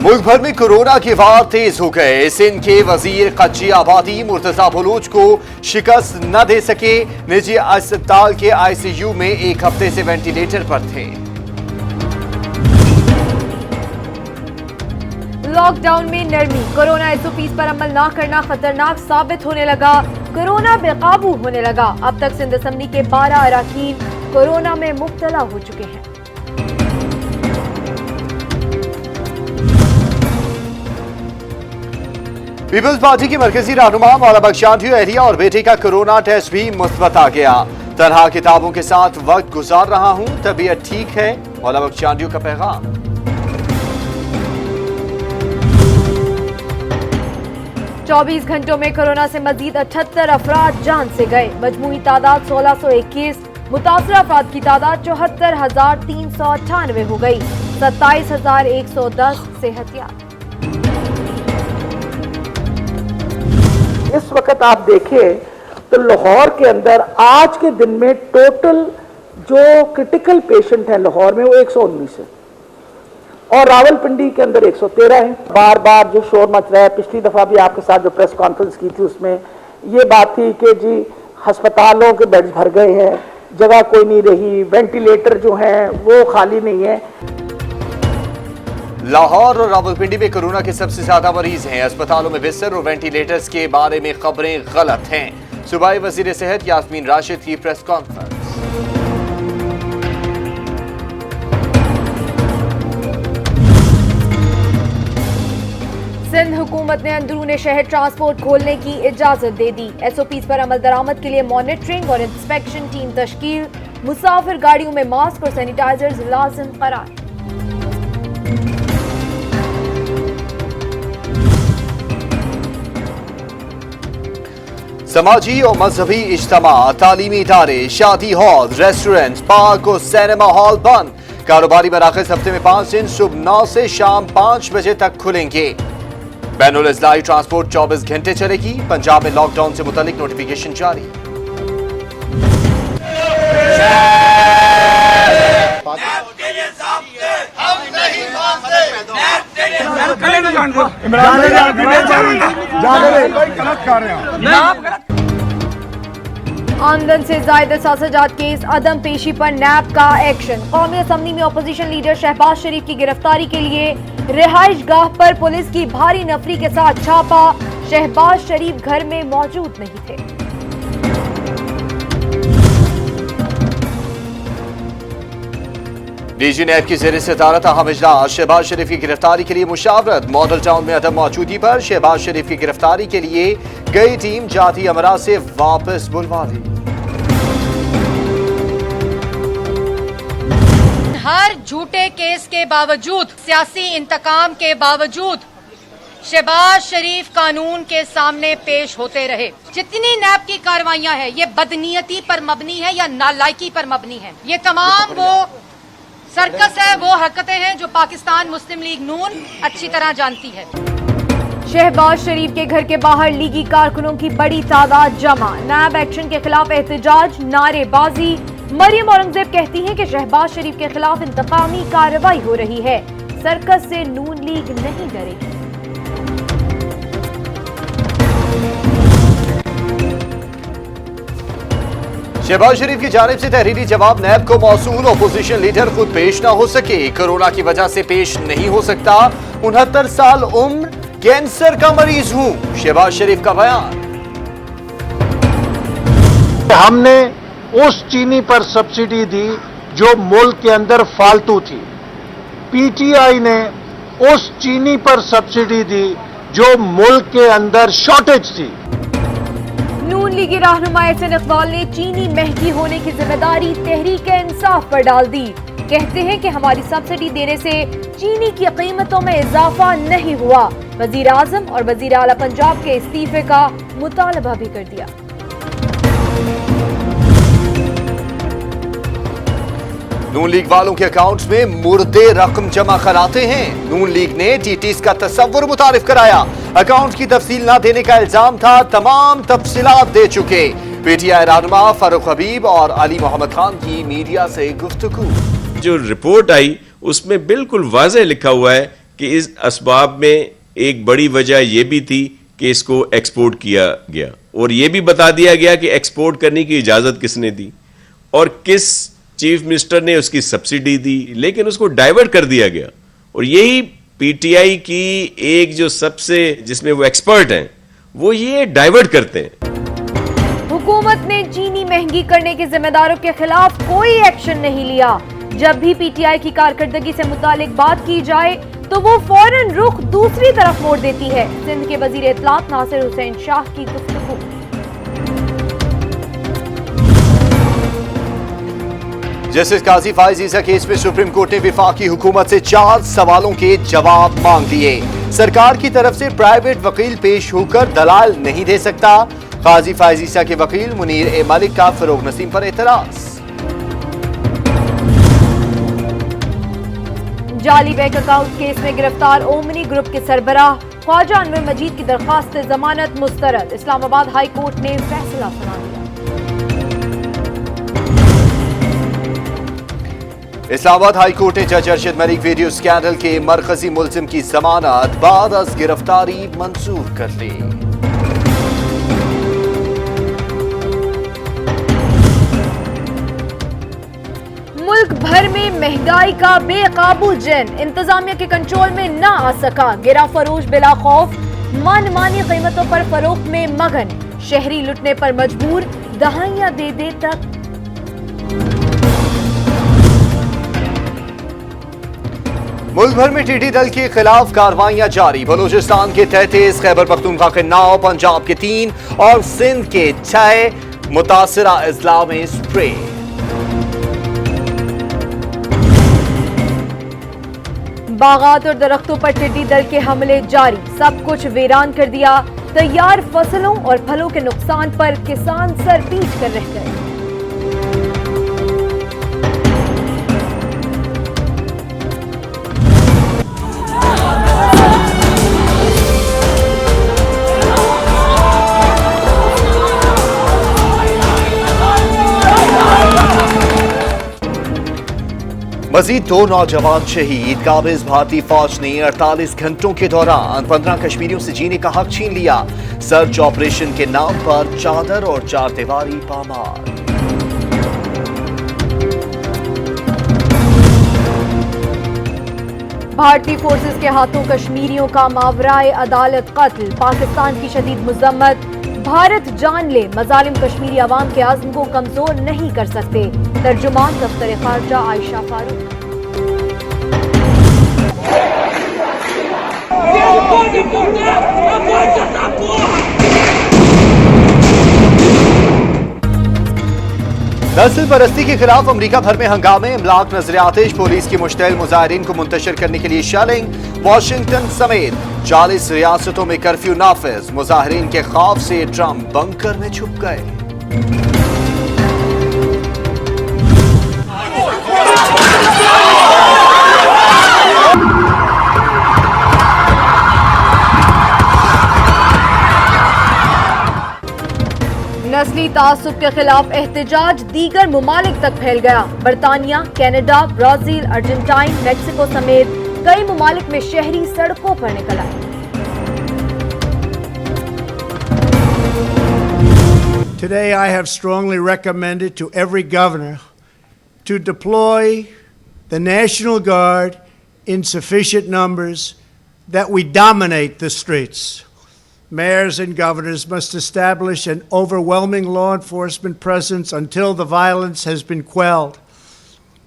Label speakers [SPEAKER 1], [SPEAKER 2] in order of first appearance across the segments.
[SPEAKER 1] मुल्क भर में कोरोना के वार तेज हो गए। सिंध के वजीर कच्ची आबादी मुर्तजा बलूच को शिकस्त न दे सके। निजी अस्पताल के आईसीयू में एक हफ्ते से वेंटिलेटर पर थे।
[SPEAKER 2] लॉकडाउन में नरमी, कोरोना एसओपीज पर अमल न करना खतरनाक साबित होने लगा। कोरोना बेकाबू होने लगा। अब तक सिंध असम्बली के 12 अरकान कोरोना में मुब्तला हो चुके हैं।
[SPEAKER 1] पीपल्स पार्टी की मरकजी रहनुमा मौला बख्शांडी एहलिया और बेटे का कोरोना टेस्ट भी मुस्बत आ गया। तनहा किताबों के साथ वक्त गुजार रहा हूं, तबीयत ठीक है, मौला बख्शांडी का पैगाम।
[SPEAKER 2] चौबीस घंटों में कोरोना से मजीद 78 अफराद जान से गए। मजमूई तादाद 1621, मुतासर अफराद की तादाद 74,398 हो गई। 27,110 सेहतियाब।
[SPEAKER 3] इस वक्त आप देखें तो लाहौर के अंदर आज के दिन में टोटल जो क्रिटिकल पेशेंट हैं लाहौर में वो 119 है और रावलपिंडी के अंदर 113 है। बार बार जो शोर मच रहा है, पिछली दफा भी आपके साथ जो प्रेस कॉन्फ्रेंस की थी उसमें ये बात थी कि जी अस्पतालों के बेड्स भर गए हैं, जगह कोई नहीं रही, वेंटिलेटर जो हैं वो खाली नहीं है।
[SPEAKER 1] लाहौर और रावलपिंडी में कोरोना के सबसे ज्यादा मरीज हैं। अस्पतालों में बिस्तर और वेंटिलेटर्स के बारे में खबरें गलत हैं। सूबाई वजीर सेहत यास्मीन राशिद की प्रेस कॉन्फ्रेंस।
[SPEAKER 2] सिंध हुकूमत ने अंदरूनी शहर ट्रांसपोर्ट खोलने की इजाजत दे दी। एसओपीज पर अमल दरामद के लिए मॉनिटरिंग और इंस्पेक्शन टीम तश्कील। मुसाफिर गाड़ियों में मास्क और सैनिटाइजर्स लाजिम करार।
[SPEAKER 1] समाजी और मजहबी इज्तिमा, तालीमी इदारे, शादी हॉल, रेस्टोरेंट, पार्क और सिनेमा हॉल बंद। कारोबारी मराकज़ हफ्ते में 5 दिन सुबह 9 से शाम 5 बजे तक खुलेंगे। बैनुल इज़लाई ट्रांसपोर्ट 24 घंटे चलेगी। पंजाब में लॉकडाउन से मुतालिक नोटिफिकेशन जारी।
[SPEAKER 2] आमदन से ज़ायद साज़ाजात केस अदम पेशी पर नैब का एक्शन। कौमी असम्बली में अपोजिशन लीडर शहबाज शरीफ की गिरफ्तारी के लिए रिहाइश गाह पर पुलिस की भारी नफरी के साथ छापा। शहबाज शरीफ घर में मौजूद नहीं थे।
[SPEAKER 1] डीजी नैब की ज़ेर सदारत अहम इजलास। शहबाज शरीफ की गिरफ्तारी के लिए मुशावरत। मॉडल टाउन में अदम मौजूदगी पर शहबाज शरीफ की गिरफ्तारी के लिए गई टीम जाती अमरा से वापस बुलवा दी।
[SPEAKER 4] हर झूठे केस के बावजूद, सियासी इंतकाम के बावजूद शहबाज शरीफ कानून के सामने पेश होते रहे। जितनी नैब की कार्रवाइयां हैं ये बदनीयती पर मबनी है या नालायकी पर मबनी है। ये तमाम वो सर्कस है, वो हरकतें हैं जो पाकिस्तान मुस्लिम लीग नून अच्छी तरह जानती है।
[SPEAKER 2] शहबाज शरीफ के घर के बाहर लीगी कारकुनों की बड़ी तादाद जमा। नैब एक्शन के खिलाफ एहतजाज, नारेबाजी। मरियम औरंगजेब कहती हैं कि शहबाज शरीफ के खिलाफ इंतकामी कार्रवाई हो रही है। सर्कस से नून लीग नहीं डरेगी।
[SPEAKER 1] शहबाज शरीफ की जानिब से तहरीरी जवाब नैब को मौसूल। अपोजिशन लीडर खुद पेश ना हो सके, कोरोना की वजह से पेश नहीं हो सकता। 69 साल उम्र, कैंसर का मरीज हूं, शहबाज शरीफ का बयान।
[SPEAKER 5] हमने उस चीनी पर सब्सिडी दी जो मुल्क के अंदर फालतू थी। पीटीआई ने उस चीनी पर सब्सिडी दी जो मुल्क के अंदर शॉर्टेज थी।
[SPEAKER 2] नून लीगी रहनुमा एहसन इकबाल ने चीनी महंगी होने की जिम्मेदारी तहरीक इंसाफ पर डाल दी। कहते हैं कि हमारी सब्सिडी देने से चीनी की कीमतों में इजाफा नहीं हुआ। वजीर आजम और वजीर आला पंजाब के इस्तीफे का मुतालबा भी कर दिया।
[SPEAKER 1] नून लीग वालों के अकाउंट्स में मुर्दे रकम जमा कराते हैं। नून लीग ने टीटीस का तस्वुर मुतारिफ कराया। अकाउंट की तफसील न देने का इल्जाम था, तमाम तफसीलात दे चुके। पीटीआई रहनुमा फारूक हबीब और अली मोहम्मद खान की मीडिया से गुफ्तगू।
[SPEAKER 6] जो रिपोर्ट आई उसमें बिल्कुल वाज़ेह लिखा हुआ है कि इस असबाब में एक बड़ी वजह यह भी थी कि इसको एक्सपोर्ट किया गया, और यह भी बता दिया गया कि एक्सपोर्ट करने की इजाज़त किसने दी और किस चीफ मिनिस्टर ने उसकी सब्सिडी दी, लेकिन उसको डाइवर्ट कर दिया गया। और यही पीटीआई की एक जो सबसे जिसमें वो एक्सपर्ट हैं वो ये डाइवर्ट करते हैं।
[SPEAKER 2] हुकूमत ने चीनी महंगी करने के जिम्मेदारों के खिलाफ कोई एक्शन नहीं लिया। जब भी पीटीआई की कारकर्दगी से मुतालिक बात की जाए तो वो फौरन रुख दूसरी तरफ मोड़ देती है। सिंध के वजीर इत्तलात नासिर हुसैन शाह की गुफ्तगू।
[SPEAKER 1] जस्टिस काजी फाइज ईसा केस में सुप्रीम कोर्ट ने वफाकी हुकूमत से 4 सवालों के जवाब मांग लिए। सरकार की तरफ से प्राइवेट वकील पेश होकर दलाल नहीं दे सकता। काजी फाइज ईसा के वकील मुनीर ए मलिक का फरोग नसीम पर एतराज।
[SPEAKER 2] जाली बैंक अकाउंट केस में गिरफ्तार ओमनी ग्रुप के सरबराह ख्वाजा अनवर मजीद की दरखास्त जमानत मुस्तरद। इस्लामाबाद हाई कोर्ट ने फैसला सुना दिया।
[SPEAKER 1] इस्लामाबाद हाई कोर्ट ने जज अरशद मलिक वीडियो स्कैंडल के मरकजी मुलजिम की जमानत बाद अज गिरफ्तारी मंजूर कर ली।
[SPEAKER 2] मुल्क भर में महंगाई का बेकाबू जैन इंतजामिया के कंट्रोल में न आ सका। गिरा फरोश बिला खौफ मनमानी कीमतों पर फरोख्त में मगन। शहरी लुटने पर मजबूर दहाइयां दे दे तक।
[SPEAKER 1] मुल्क भर में टिड्डी दल के खिलाफ कार्रवाइयां जारी। बलूचिस्तान के 33, खैबर पख्तूनख्वा के 9, पंजाब के 3 और सिंध के 6 मुतासिरा अजला में स्प्रे।
[SPEAKER 2] बागात और दरख्तों पर टिड्डी दल के हमले जारी। सब कुछ वीरान कर दिया। तैयार फसलों और फलों के नुकसान पर किसान सर पीट कर रह गए।
[SPEAKER 1] मजीद 2 नौजवान शहीद। काबिज भारतीय फौज ने 48 घंटों के दौरान 15 कश्मीरियों से जीने का हक छीन लिया। सर्च ऑपरेशन के नाम पर चादर और चारदीवारी पामार।
[SPEAKER 2] भारतीय फोर्सेस के हाथों कश्मीरियों का मावराए अदालत कत्ल। पाकिस्तान की शदीद मुजम्मत। भारत जान ले मजालिम कश्मीरी अवाम के आज़म को कमजोर नहीं कर सकते। तर्जुमान दफ्तर खारजा आयशा फारूक।
[SPEAKER 1] नस्ल परस्ती के खिलाफ अमरीका भर में हंगामे। इमलाक नजर आतिश। पुलिस की मुश्तइल मुजाहिरीन को मुंतशिर करने के लिए शेलिंग। वाशिंगटन समेत 40 रियासतों में कर्फ्यू नाफिज। मुजाहिरीन के खौफ से ट्रंप बंकर में छुप गए।
[SPEAKER 2] नस्ली तासुब के खिलाफ एहतजाज दीगर मुमालिक तक फैल गया। बरतानिया, कनाडा, ब्राजील, अर्जेंटाइन, मेक्सिको समेत कई मुमालिक में शहरी सड़कों पर निकल आए।
[SPEAKER 7] Today I have strongly recommended to every governor to deploy the National Guard in sufficient numbers that we dominate the streets. Mayors and governors must establish an overwhelming law enforcement presence until the violence has been quelled.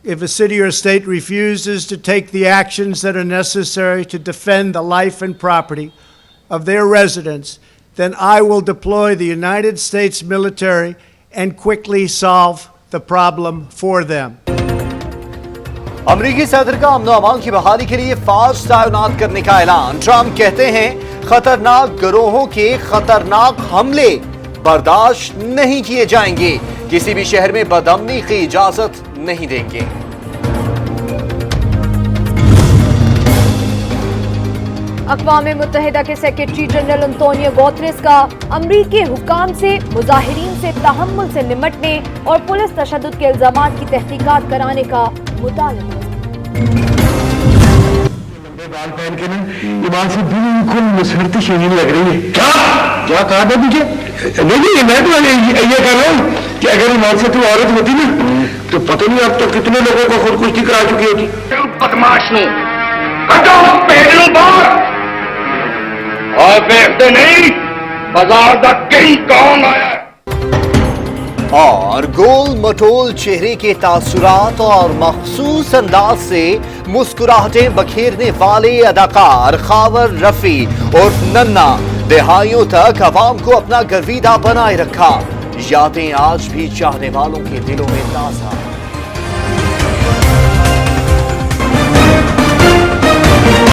[SPEAKER 7] If a city or state refuses to take the actions that are necessary to defend the life and property of their residents, then I will deploy the United States military and quickly solve the problem for them.
[SPEAKER 1] अमरीकी सदर का अमन अमान की बहाली के लिए फौज तैनात करने का ऐलान। ट्रंप कहते हैं खतरनाक गिरोहों के खतरनाक हमले बर्दाश्त नहीं किए जाएंगे। किसी भी शहर में बदअमनी की इजाजत नहीं देंगे।
[SPEAKER 2] अक़वाम मुत्तहिदा के सेक्रेटरी जनरल अंतोनियो गुतेरेस का अमरीकी हुकाम से मुजाहिरीन से तहम्मुल से निमटने और पुलिस तशद्दुद के इल्जामात की तहकीकात कराने का मुतालबा।
[SPEAKER 8] बाल पहन के ना ईमान से बिल्कुल मुसहरती शहीन लग रही है। क्या कहा था तुझे? नहीं मैं तो ये कह रहा हूँ कि अगर ईमान से तू औरत होती ना तो पता नहीं अब तो कितने लोगों को खुदकुशी करा चुकी होती।
[SPEAKER 9] बदमाश नो कटो पहलू बार और बेचते नहीं बाजार तक कहीं कौन आया।
[SPEAKER 1] और गोल मटोल चेहरे के तासुरात और मखसूस अंदाज से मुस्कुराहटें बखेरने वाले अदाकार खावर रफी और नन्ना दहाइयों तक अवाम को अपना गर्विदा बनाए रखा। यादें आज भी चाहने वालों के दिलों में ताजा।